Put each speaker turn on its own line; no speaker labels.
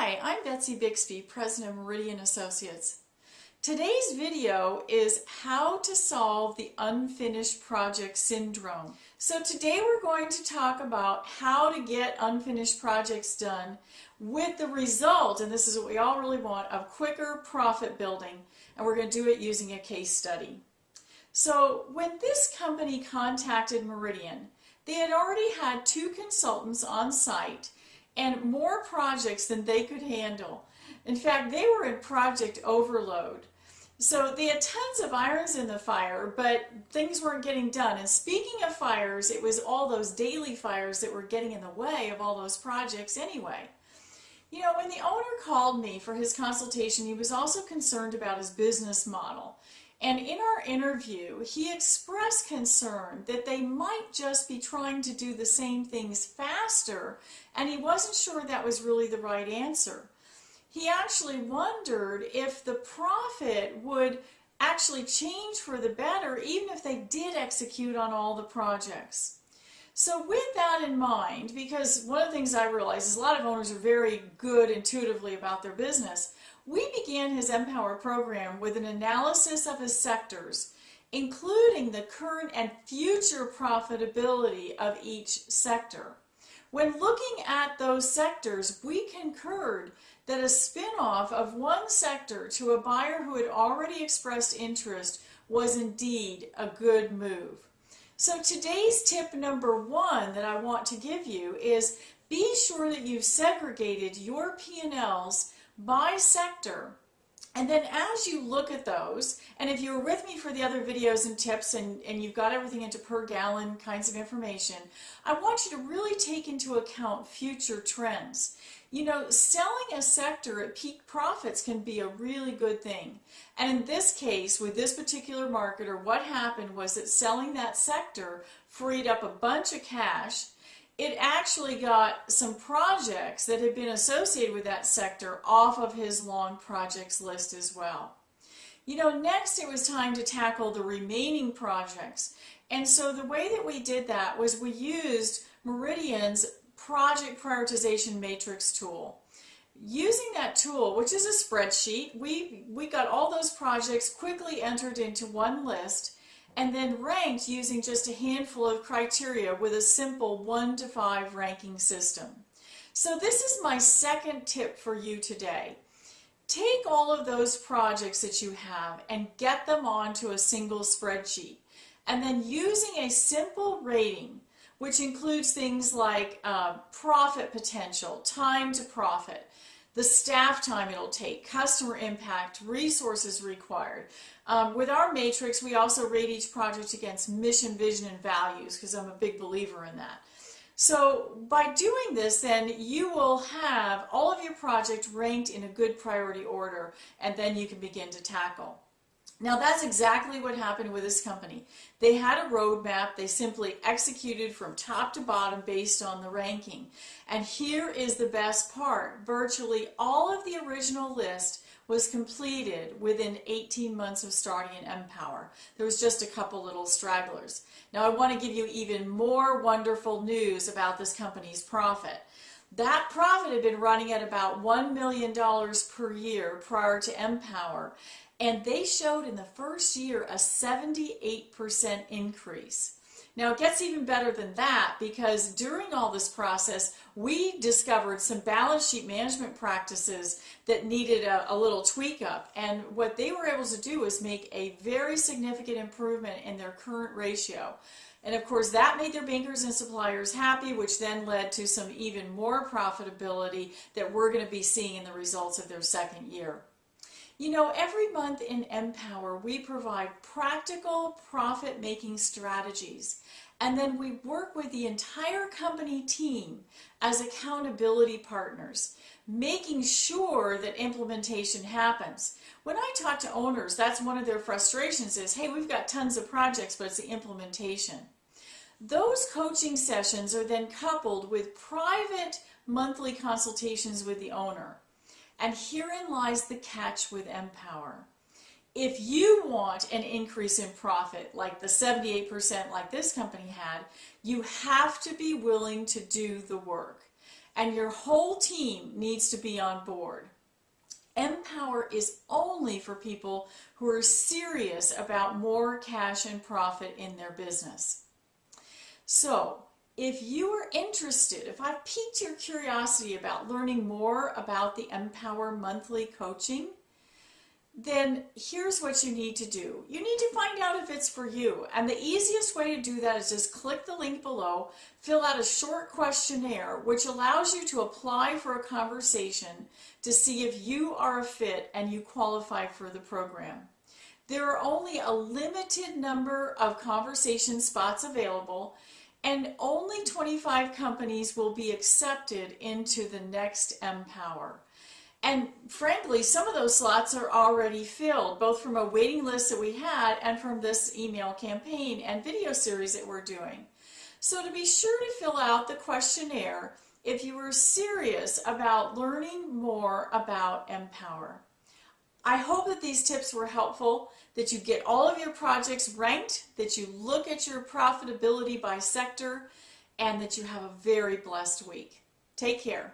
Hi, I'm Betsi Bixby, President of Meridian Associates. Today's video is how to solve the unfinished project syndrome. So today we're going to talk about how to get unfinished projects done with the result, and this is what we all really want, of quicker profit building, and we're going to do it using a case study. So when this company contacted Meridian, they had already had 2 consultants on site and more projects than they could handle. In fact, they were in project overload. So they had tons of irons in the fire, but things weren't getting done. And speaking of fires, it was all those daily fires that were getting in the way of all those projects anyway. You know, when the owner called me for his consultation, he was also concerned about his business model. And in our interview, he expressed concern that they might just be trying to do the same things faster, and he wasn't sure that was really the right answer. He actually wondered if the profit would actually change for the better, even if they did execute on all the projects. So with that in mind, because one of the things I realized is a lot of owners are very good intuitively about their business, we began his Empower program with an analysis of his sectors, including the current and future profitability of each sector. When looking at those sectors, we concurred that a spin-off of one sector to a buyer who had already expressed interest was indeed a good move. So today's tip number 1 that I want to give you is be sure that you've segregated your P&Ls by sector, and then as you look at those, and if you were with me for the other videos and tips and you've got everything into per gallon kinds of information, I want you to really take into account future trends. You know, selling a sector at peak profits can be a really good thing. And in this case, with this particular marketer, what happened was that selling that sector freed up a bunch of cash. It actually got some projects that had been associated with that sector off of his long projects list as well. You know, next it was time to tackle the remaining projects. And so the way that we did that was we used Meridian's project prioritization matrix tool. Using that tool, which is a spreadsheet, we got all those projects quickly entered into one list and then ranked using just a handful of criteria with a simple 1 to 5 ranking system. So this is my second tip for you today. Take all of those projects that you have and get them onto a single spreadsheet. And then using a simple rating, which includes things like profit potential, time to profit, the staff time it'll take, customer impact, resources required. With our matrix, we also rate each project against mission, vision, and values, because I'm a big believer in that. So by doing this, then you will have all of your projects ranked in a good priority order, and then you can begin to tackle. Now that's exactly what happened with this company. They had a roadmap. They simply executed from top to bottom based on the ranking. And here is the best part. Virtually all of the original list was completed within 18 months of starting in Empower. There was just a couple little stragglers. Now I want to give you even more wonderful news about this company's profit. That profit had been running at about $1 million per year prior to Empower. And they showed in the first year a 78% increase. Now it gets even better than that, because during all this process we discovered some balance sheet management practices that needed a little tweak up, and what they were able to do was make a very significant improvement in their current ratio. And of course that made their bankers and suppliers happy, which then led to some even more profitability that we're going to be seeing in the results of their second year. You know, every month in Empower, we provide practical profit-making strategies, and then we work with the entire company team as accountability partners, making sure that implementation happens. When I talk to owners, that's one of their frustrations is, hey, we've got tons of projects, but it's the implementation. Those coaching sessions are then coupled with private monthly consultations with the owner. And herein lies the catch with Empower. If you want an increase in profit, like the 78% like this company had, you have to be willing to do the work. and your whole team needs to be on board. Empower is only for people who are serious about more cash and profit in their business. So, if you are interested, if I've piqued your curiosity about learning more about the Empower monthly coaching, then here's what you need to do. You need to find out if it's for you. And the easiest way to do that is just click the link below, fill out a short questionnaire, which allows you to apply for a conversation to see if you are a fit and you qualify for the program. There are only a limited number of conversation spots available, and only 25 companies will be accepted into the next Empower. And frankly, some of those slots are already filled, both from a waiting list that we had and from this email campaign and video series that we're doing. So to be sure to fill out the questionnaire if you are serious about learning more about Empower. I hope that these tips were helpful, that you get all of your projects ranked, that you look at your profitability by sector, and that you have a very blessed week. Take care.